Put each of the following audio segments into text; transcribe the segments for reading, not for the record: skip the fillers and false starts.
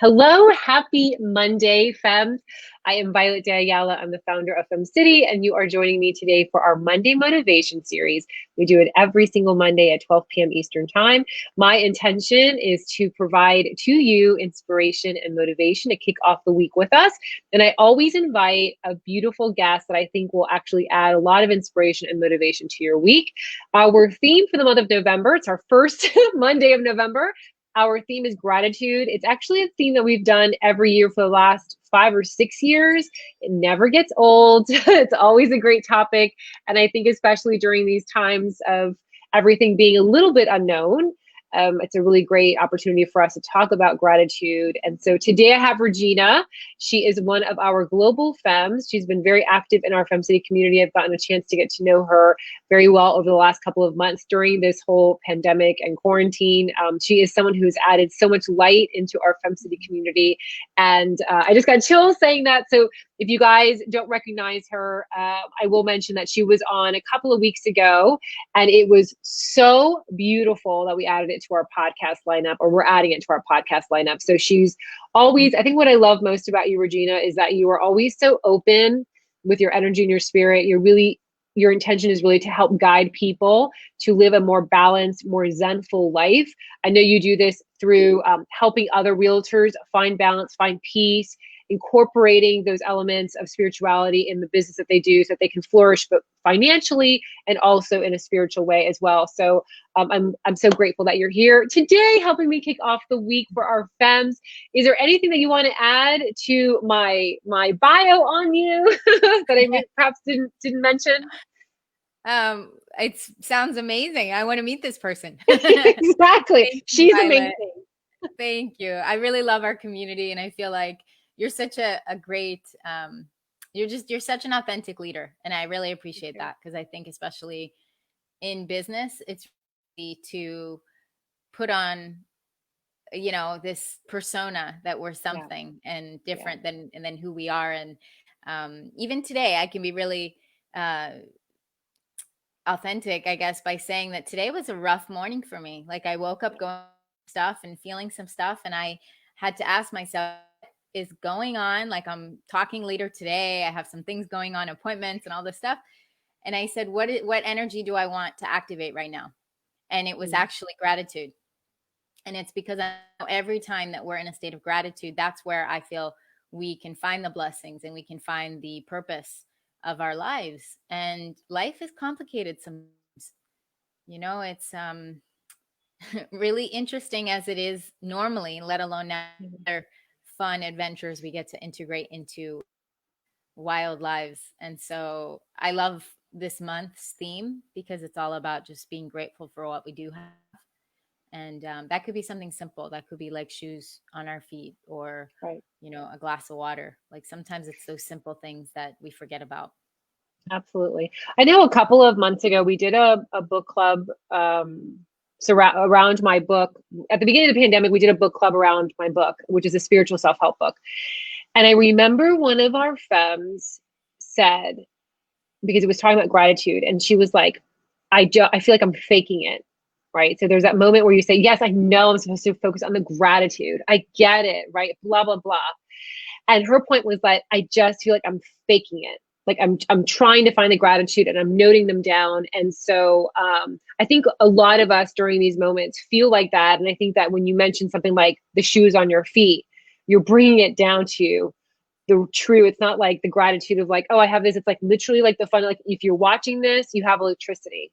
Hello, happy Monday, Fem. I am Violette Ayala. I'm the founder of FemCity, and you are joining me today for our Monday Motivation series. We do it every single Monday at 12 p.m. Eastern Time. My intention is to provide to you inspiration and motivation to kick off the week with us. And I always invite a beautiful guest that I think will actually add a lot of inspiration and motivation to your week. Our theme for the month of November, it's our first Monday of November. Our theme is gratitude. It's actually a theme that we've done every year for the last 5 or 6 years. It never gets old. It's always a great topic. And I think especially during these times of everything being a little bit unknown, it's a really great opportunity for us to talk about gratitude. And so today I have Regena. She is one of our global femmes. She's been very active in our FemCity community. I've gotten a chance to get to know her very well over the last couple of months during this whole pandemic and quarantine. She is someone who's added so much light into our FemCity community. And I just got chills saying that. So if you guys don't recognize her, I will mention that she was on a couple of weeks ago, and it was so beautiful that we added it to our podcast lineup, or we're adding it to our podcast lineup. So she's always, I think what I love most about you, Regena, is that you are always so open with your energy and your spirit. Your intention is really to help guide people to live a more balanced, more zenful life. I know you do this through helping other realtors find balance, find peace, incorporating those elements of spirituality in the business that they do so that they can flourish, but financially and also in a spiritual way as well. So I'm so grateful that you're here today helping me kick off the week for our femmes. Is there anything that you want to add to my bio on you that I perhaps didn't mention? It sounds amazing. I want to meet this person. Exactly. She's amazing. Thank you. I really love our community, and I feel like you're such a great you're such an authentic leader, and I really appreciate that, because I think especially in business it's easy to put on this persona that we're something and different than who we are. And even today I can be really authentic, I guess, by saying that today was a rough morning for me. Like, I woke up going stuff and feeling some stuff, and I had to ask myself, is going on? Like, I'm talking later today, I have some things going on, appointments and all this stuff. And I said, what energy do I want to activate right now? And it was actually gratitude. And it's because I know every time that we're in a state of gratitude, that's where I feel we can find the blessings and we can find the purpose of our lives. And life is complicated sometimes. It's really interesting as it is normally, let alone now other fun adventures we get to integrate into wild lives. And so I love this month's theme because it's all about just being grateful for what we do have. And that could be something simple. That could be like shoes on our feet, or, a glass of water. Like, sometimes it's those simple things that we forget about. Absolutely. I know a couple of months ago, we did a book club around my book. At the beginning of the pandemic, we did a book club around my book, which is a spiritual self-help book. And I remember one of our femmes said, because it was talking about gratitude, and she was like, I feel like I'm faking it. Right. So there's that moment where you say, yes, I know I'm supposed to focus on the gratitude. I get it. Right. Blah, blah, blah. And her point was that I just feel like I'm faking it. Like, I'm trying to find the gratitude and I'm noting them down. And so I think a lot of us during these moments feel like that. And I think that when you mention something like the shoes on your feet, you're bringing it down to the true. It's not like the gratitude of like, oh, I have this. It's like literally like the fun. Like, if you're watching this, you have electricity.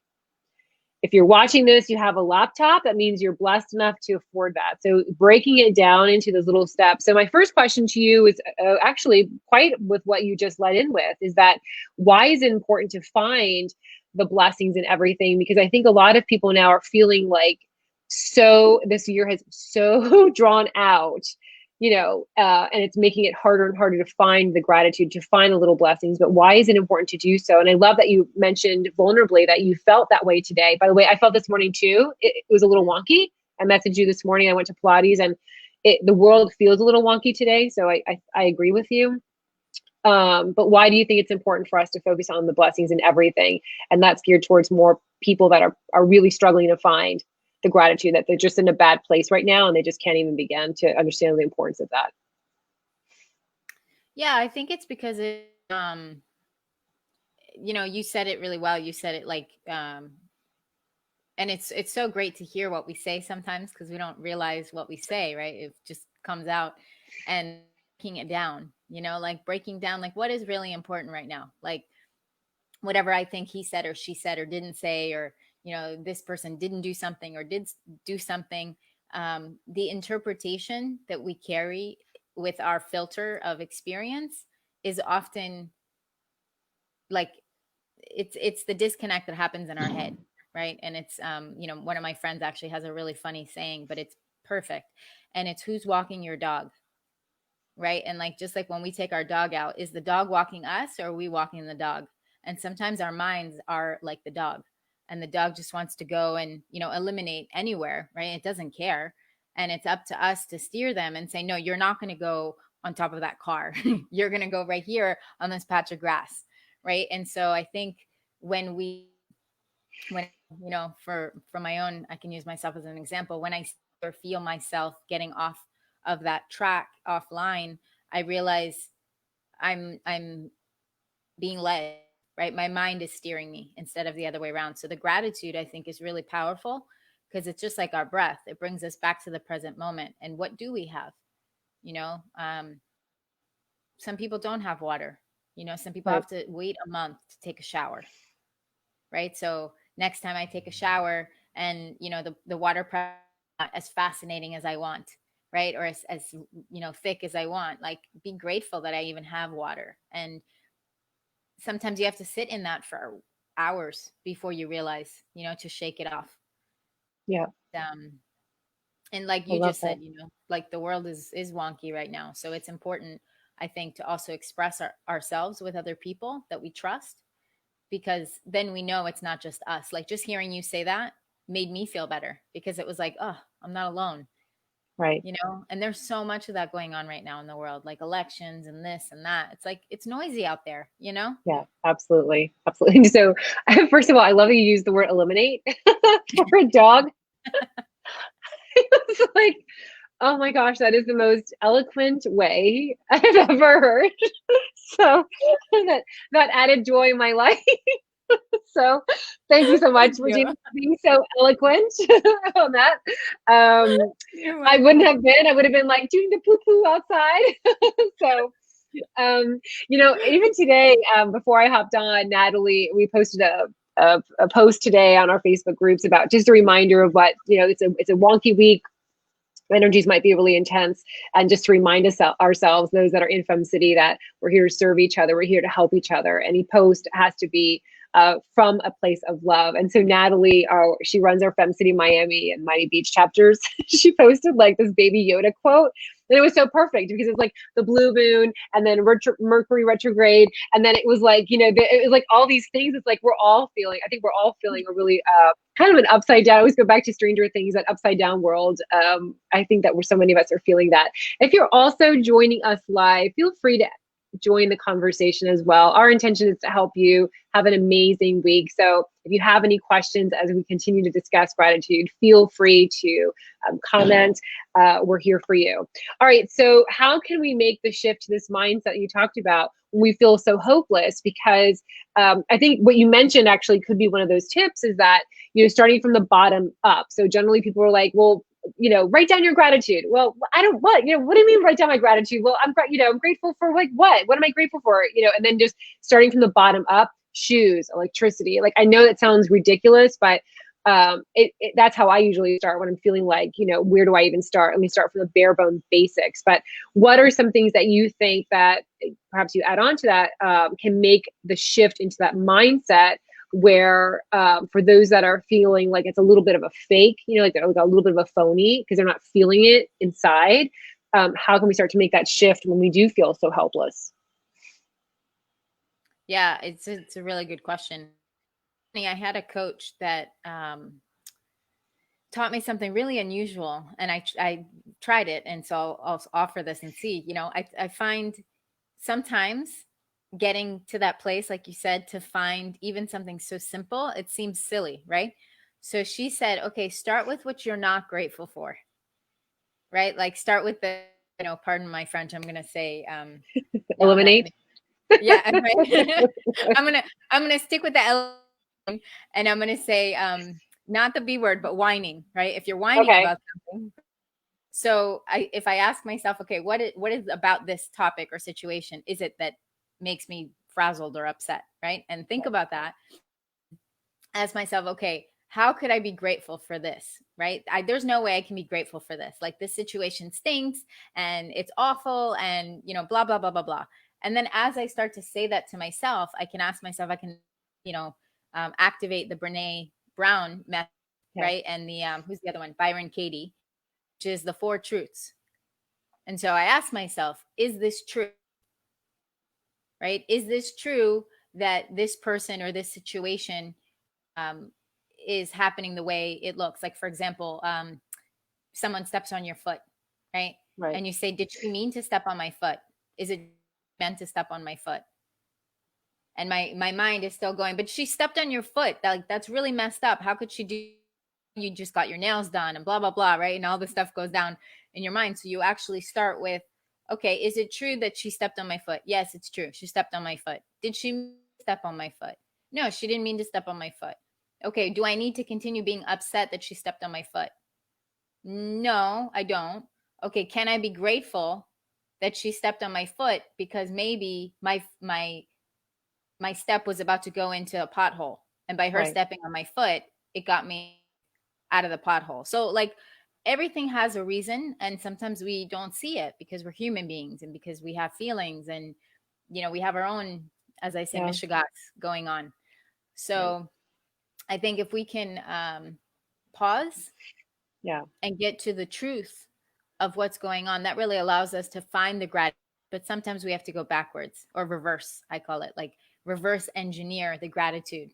If you're watching this, you have a laptop. That means you're blessed enough to afford that. So breaking it down into those little steps. So my first question to you is actually quite with what you just led in with, is that why is it important to find the blessings in everything? Because I think a lot of people now are feeling like, so this year has so drawn out, and it's making it harder and harder to find the gratitude, to find the little blessings. But why is it important to do so? And I love that you mentioned vulnerably that you felt that way today. By the way, I felt this morning too. It was a little wonky. I messaged you this morning. I went to Pilates, and the world feels a little wonky today. So I agree with you. But why do you think it's important for us to focus on the blessings in everything? And that's geared towards more people that are really struggling to find the gratitude, that they're just in a bad place right now and they just can't even begin to understand the importance of that. Yeah, I think it's because you said it really well. You said it like, and it's so great to hear what we say sometimes, because we don't realize what we say, right? It just comes out. And breaking it down, like breaking down, like what is really important right now, like whatever I think he said or she said or didn't say, or this person didn't do something or did do something. The interpretation that we carry with our filter of experience is often like, it's the disconnect that happens in our head, right? And it's one of my friends actually has a really funny saying, but it's perfect. And it's, who's walking your dog, right? And like, just like when we take our dog out, is the dog walking us or are we walking the dog? And sometimes our minds are like the dog, and the dog just wants to go and eliminate anywhere, right? It doesn't care. And it's up to us to steer them and say, no, you're not going to go on top of that car. You're going to go right here on this patch of grass, right? And so I think when for my own, I can use myself as an example. When I or feel myself getting off of that track, offline, I realize I'm being led, right? My mind is steering me instead of the other way around. So the gratitude, I think, is really powerful, because it's just like our breath. It brings us back to the present moment. And what do we have? Some people don't have water. Some people Right. have to wait a month to take a shower, right? So next time I take a shower, and the water pressure not as fascinating as I want, right? Or as thick as I want, like, be grateful that I even have water. And sometimes you have to sit in that for hours before you realize, to shake it off. Yeah. um and like I you love just that. said, like, the world is wonky right now, so it's important, I think, to also express ourselves with other people that we trust, because then we know it's not just us. Like, just hearing you say that made me feel better, because it was like, oh, I'm not alone. Right. And there's so much of that going on right now in the world, like elections and this and that. It's like, it's noisy out there. Yeah, absolutely. Absolutely. So, first of all, I love that you use the word eliminate for a dog. It's like, oh my gosh, that is the most eloquent way I've ever heard. So that that added joy in my life. So thank you so much, Thank Regina, you. for being so eloquent on that. Um, You're I wouldn't welcome. have been. I would have been like doing the poo poo outside. So even today, before I hopped on, Natalie, we posted a post today on our Facebook groups about just a reminder of what, it's a wonky week. Energies might be really intense, and just to remind us ourselves, those that are in FemCity, that we're here to serve each other, we're here to help each other. Any post has to be from a place of love. And so Natalie, she runs our FemCity Miami and Miami Beach chapters. She posted like this baby Yoda quote, and it was so perfect because it's like the blue moon and then Mercury retrograde, and then it was like, it was like all these things. It's like we're all feeling. I think we're all feeling a really kind of an upside down. I always go back to Stranger Things, that upside down world. I think that we're so many of us are feeling that. If you're also joining us live, feel free to join the conversation as well. Our intention is to help you have an amazing week. So if you have any questions as we continue to discuss gratitude, feel free to comment. We're here for you. All right. So how can we make the shift to this mindset you talked about when we feel so hopeless? Because I think what you mentioned actually could be one of those tips, is that, starting from the bottom up. So generally people are like, well, write down your gratitude. Well, I don't, what do you mean write down my gratitude? Well, I'm grateful for like what? What am I grateful for? And then just starting from the bottom up, shoes, electricity. Like, I know that sounds ridiculous, but that's how I usually start when I'm feeling like, where do I even start? Let me start from the bare bone basics. But what are some things that you think that perhaps you add on to that can make the shift into that mindset, where for those that are feeling like it's a little bit of a fake, like they're like a little bit of a phony because they're not feeling it inside, how can we start to make that shift when we do feel so helpless? Yeah, it's a really good question. I had a coach that taught me something really unusual, and I tried it, and so I'll offer this and see. I find sometimes getting to that place, like you said, to find even something so simple, it seems silly, right? So she said, okay, start with what you're not grateful for, right? Like start with the, pardon my French, I'm going to say, no, I'm not going Eliminate. to. Yeah, I'm right. I'm gonna stick with the L, and I'm gonna say not the B word, but whining, right? If you're whining Okay. about something, so if I ask myself, okay, what is about this topic or situation is it that makes me frazzled or upset, right? And think about that. Ask myself, okay, how could I be grateful for this, right? There's no way I can be grateful for this. Like this situation stinks and it's awful and, blah, blah, blah, blah, blah. And then as I start to say that to myself, I can ask myself, I can, you know, activate the Brene Brown method, Yeah. right? And the, who's the other one? Byron Katie, which is the 4 truths. And so I ask myself, is this true? Right? Is this true that this person or this situation um, is happening the way it looks? Like, for example, someone steps on your foot, right? Right. And you say, did she mean to step on my foot? Is it meant to step on my foot? And my mind is still going, but she stepped on your foot. That's really messed up. How could she do? You just got your nails done and blah blah blah, right? And all this stuff goes down in your mind. So you actually start with, okay, is it true that she stepped on my foot? Yes, it's true. She stepped on my foot. Did she step on my foot? No, she didn't mean to step on my foot. Okay, do I need to continue being upset that she stepped on my foot? No, I don't. Okay, can I be grateful that she stepped on my foot because maybe my step was about to go into a pothole, and by her Right. stepping on my foot, it got me out of the pothole. So like everything has a reason, and sometimes we don't see it because we're human beings and because we have feelings, and we have our own, as I say, Yeah. mishigas going on. Right. So I think if we can pause Yeah. and get to the truth of what's going on, that really allows us to find the gratitude. But sometimes we have to go backwards or reverse, I call it, like reverse engineer the gratitude.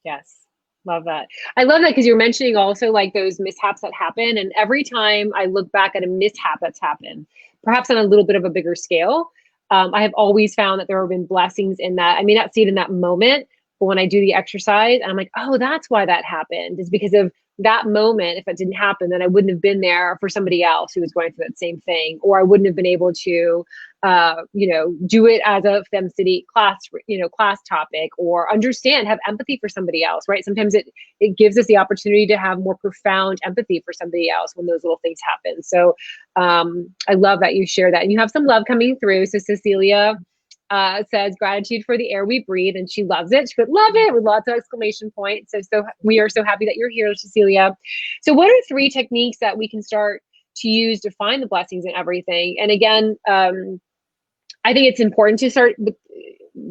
Yes. Love that. I love that because you're mentioning also like those mishaps that happen. And every time I look back at a mishap that's happened, perhaps on a little bit of a bigger scale, I have always found that there have been blessings in that. I may not see it in that moment, but when I do the exercise, I'm like, oh, that's why that happened. It's because of that moment. If it didn't happen, then I wouldn't have been there for somebody else who was going through that same thing, or I wouldn't have been able to do it as a FemCity class, class topic, or understand, have empathy for somebody else, right? Sometimes it gives us the opportunity to have more profound empathy for somebody else when those little things happen. So I love that you share that. And you have some love coming through. So Cecilia says gratitude for the air we breathe, and she loves it. She would love it with lots of exclamation points. So we are so happy that you're here, Cecilia. So what are 3 techniques that we can start to use to find the blessings in everything? And again, I think it's important to start with,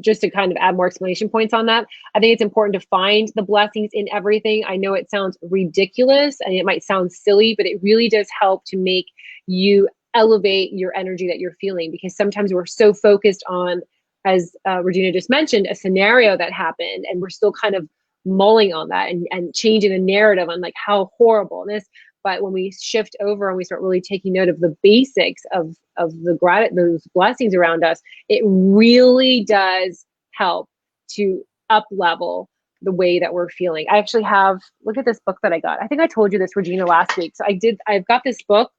just to kind of add more explanation points on that. I think it's important to find the blessings in everything. I know it sounds ridiculous and it might sound silly, but it really does help to make you elevate your energy that you're feeling, because sometimes we're so focused on, as Regina just mentioned, a scenario that happened, and we're still kind of mulling on that and changing the narrative on like how horrible this. But when we shift over and we start really taking note of the basics of those blessings around us, it really does help to up level the way that we're feeling. I actually have, look at this book that I got. I think I told you this, Regina, last week. So I've got this book.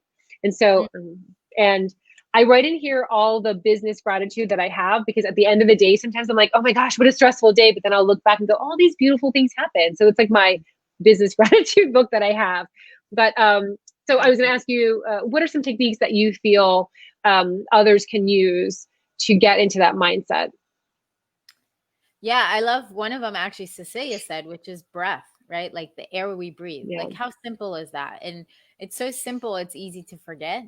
And so, and I write in here all the business gratitude that I have, because at the end of the day, sometimes I'm like, oh my gosh, what a stressful day. But then I'll look back and go, all these beautiful things happen. So it's like my business gratitude book that I have. But so I was going to ask you, what are some techniques that you feel others can use to get into that mindset? Yeah, I love one of them actually Cecilia said, which is breath, right? Like the air we breathe. Yeah. Like how simple is that? And it's so simple, it's easy to forget.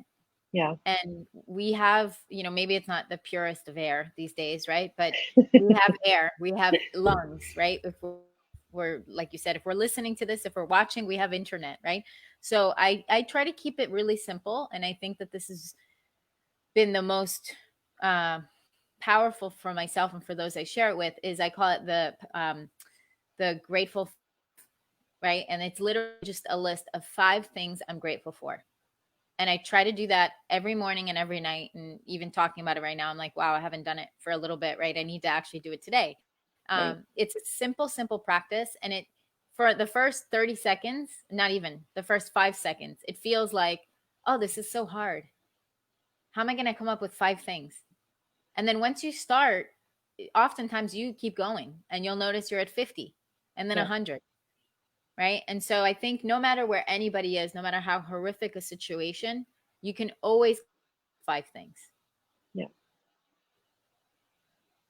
Yeah. And we have, maybe it's not the purest of air these days, right? But we have air, we have lungs, right? If we're like you said, if we're listening to this, if we're watching, we have internet, right? So I try to keep it really simple, and I think that this has been the most powerful for myself and for those I share it with. Is I call it the grateful, right? And it's literally just a list of 5 things I'm grateful for. And I try to do that every morning and every night. And even talking about it right now, I'm like, wow, I haven't done it for a little bit, right? I need to actually do it today. Right. It's a simple practice. And it for the first 30 seconds, not even the first 5 seconds, it feels like, oh, this is so hard. How am I going to come up with 5 things? And then once you start, oftentimes you keep going and you'll notice you're at 50 and then 100. Right. And so I think no matter where anybody is, no matter how horrific a situation, you can always 5 things. Yeah.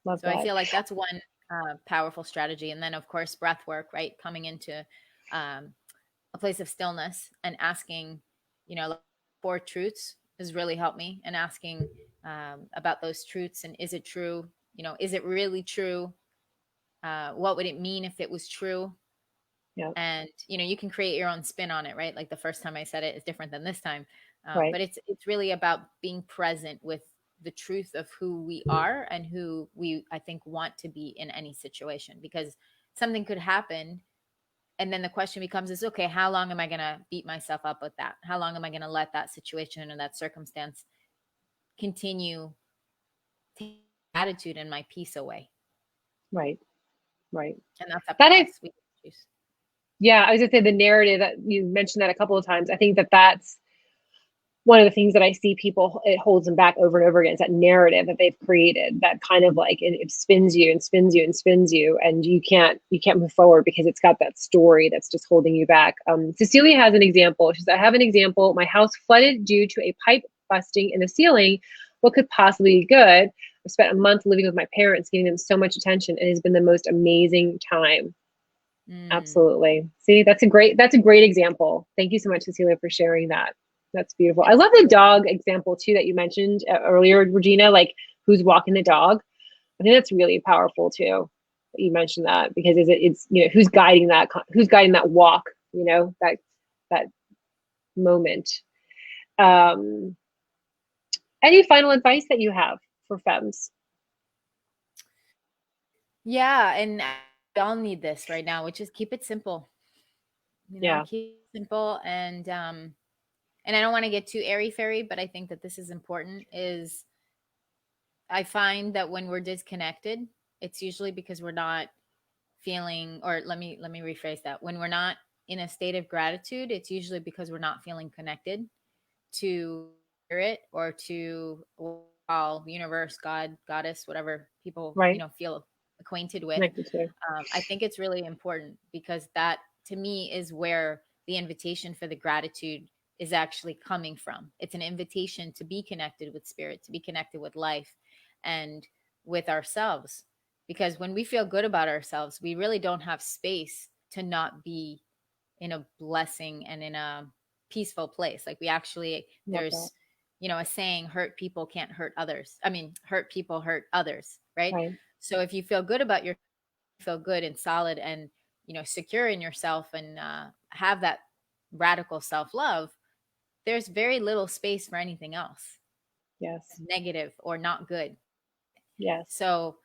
Love so that. I feel like that's one powerful strategy. And then, of course, breath work, right? Coming into a place of stillness and asking, 4 truths has really helped me, and asking about those truths. And is it true? Is it really true? What would it mean if it was true? Yeah. And, you can create your own spin on it, right? Like the first time I said it is different than this time. Right. But it's really about being present with the truth of who we are and who we, I think, want to be in any situation, because something could happen. And then the question becomes is, okay, how long am I going to beat myself up with that? How long am I going to let that situation or that circumstance continue to take my attitude and my peace away? Right. Right. And that's up to us. We choose. Yeah, I was going to say the narrative that you mentioned that a couple of times. I think that that's one of the things that I see people, it holds them back over and over again. Is that narrative that they've created that kind of like it spins you and spins you and spins you, and you can't move forward because it's got that story that's just holding you back. Cecilia has an example. She says, I have an example. My house flooded due to a pipe busting in the ceiling. What could possibly be good? I spent a month living with my parents, giving them so much attention. It has been the most amazing time. Absolutely. See, that's a great example. Thank you so much, Cecilia, for sharing that. That's beautiful. I love the dog example too that you mentioned earlier, Regina, like who's walking the dog. I think that's really powerful too, that you mentioned that, because it's who's guiding that walk, that moment. Any final advice that you have for femmes? Yeah, and we all need this right now, which is keep it simple. Keep it simple. And I don't want to get too airy-fairy, but I think that this is important. Is I find that when we're disconnected, it's usually because we're not feeling, or let me rephrase that. When we're not in a state of gratitude, it's usually because we're not feeling connected to spirit or to all universe, God, goddess, whatever people feel acquainted with. I think it's really important, because that to me is where the invitation for the gratitude is actually coming from. It's an invitation to be connected with spirit, to be connected with life and with ourselves. Because when we feel good about ourselves, we really don't have space to not be in a blessing and in a peaceful place. Like we actually, there's, a saying, hurt people can't hurt others. I mean, hurt people hurt others, right? So if you feel good about your, feel good and solid and, secure in yourself and have that radical self-love, there's very little space for anything else. Yes. Negative or not good. Yes. So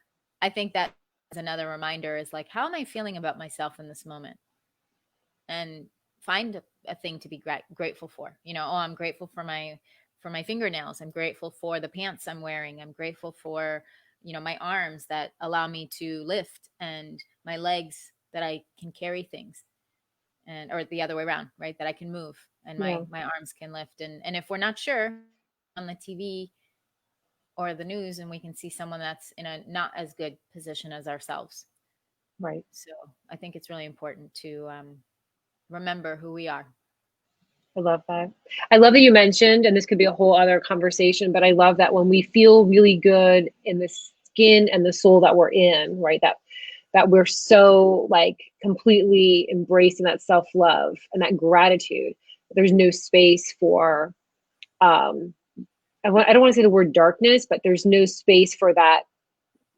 I think that is another reminder, is like, how am I feeling about myself in this moment? And find a thing to be grateful for. I'm grateful for my fingernails. I'm grateful for the pants I'm wearing. I'm grateful for, my arms that allow me to lift, and my legs that I can carry things, and or the other way around, right? That I can move and my arms can lift. And if we're not sure, on the TV or the news, and we can see someone that's in a not as good position as ourselves. Right. So I think it's really important to remember who we are. I love that. I love that you mentioned, and this could be a whole other conversation, but I love that when we feel really good in the skin and the soul that we're in, right? That we're so like completely embracing that self-love and that gratitude. There's no space for, I don't want to say the word darkness, but there's no space for that,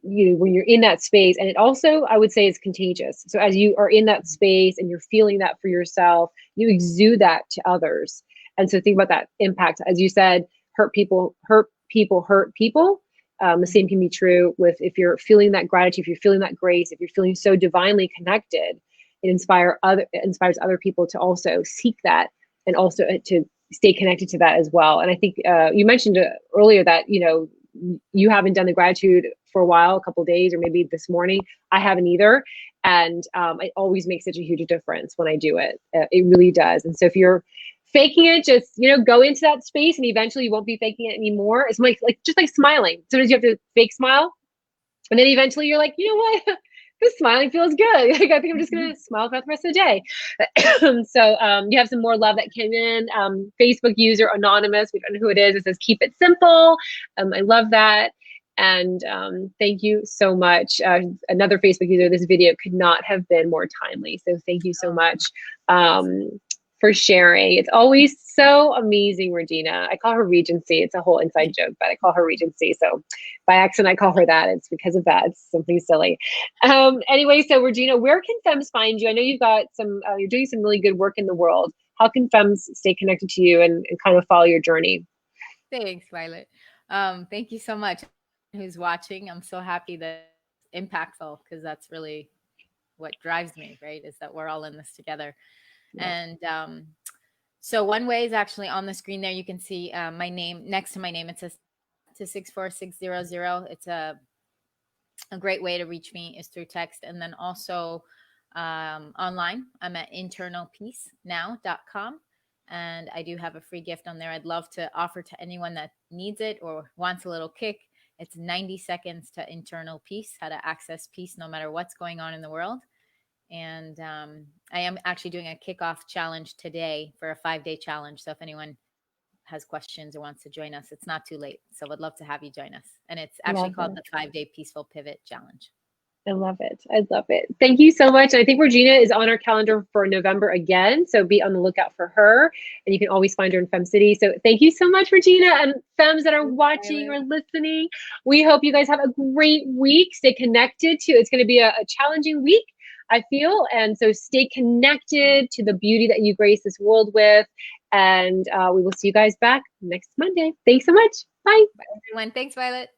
when you're in that space. And it also, I would say, is contagious. So as you are in that space and you're feeling that for yourself, you exude that to others. And so think about that impact. As you said, hurt people hurt people. The same can be true with, if you're feeling that gratitude, if you're feeling that grace, if you're feeling so divinely connected, it inspires other people to also seek that, and also to stay connected to that as well. And I think you mentioned earlier that, you haven't done the gratitude for a while, a couple of days, or maybe this morning. I haven't either. And it always makes such a huge difference when I do it. It really does. And so if you're faking it, just, go into that space, and eventually you won't be faking it anymore. It's like just like smiling. Sometimes you have to fake smile, and then eventually you're like, you know what? This smiling feels good. Like, I think I'm just going to smile throughout the rest of the day. So you have some more love that came in. Facebook user Anonymous, we don't know who it is. It says, keep it simple. I love that. And thank you so much. Another Facebook user, this video could not have been more timely. So thank you so much for sharing. It's always so amazing, Regina. I call her Regency. It's a whole inside joke, but I call her Regency. So by accident, I call her that. It's because of that. It's something silly. Anyway, so Regina, where can Femmes find you? I know you've got you're doing some really good work in the world. How can Femmes stay connected to you and kind of follow your journey? Thanks, Violet. Thank you so much. Who's watching? I'm so happy that it's impactful, because that's really what drives me, right? Is that we're all in this together. Yeah. And so one way is actually on the screen there. You can see my name. Next to my name, it says to 64600. It's a great way to reach me is through text. And then also online, I'm at internalpeacenow.com. And I do have a free gift on there I'd love to offer to anyone that needs it or wants a little kick. It's 90 seconds to internal peace, how to access peace no matter what's going on in the world. And I am actually doing a kickoff challenge today for a 5-day challenge. So if anyone has questions or wants to join us, it's not too late. So I'd love to have you join us. And it's actually called the 5-day Peaceful Pivot Challenge. I love it. I love it. Thank you so much. I think Regina is on our calendar for November again. So be on the lookout for her. And you can always find her in FemCity. So thank you so much, Regina, and Femmes that are watching or listening. We hope you guys have a great week. Stay connected to, it's going to be a challenging week, I feel. And so stay connected to the beauty that you grace this world with. And we will see you guys back next Monday. Thanks so much. Bye. Bye, everyone. Thanks, Violet.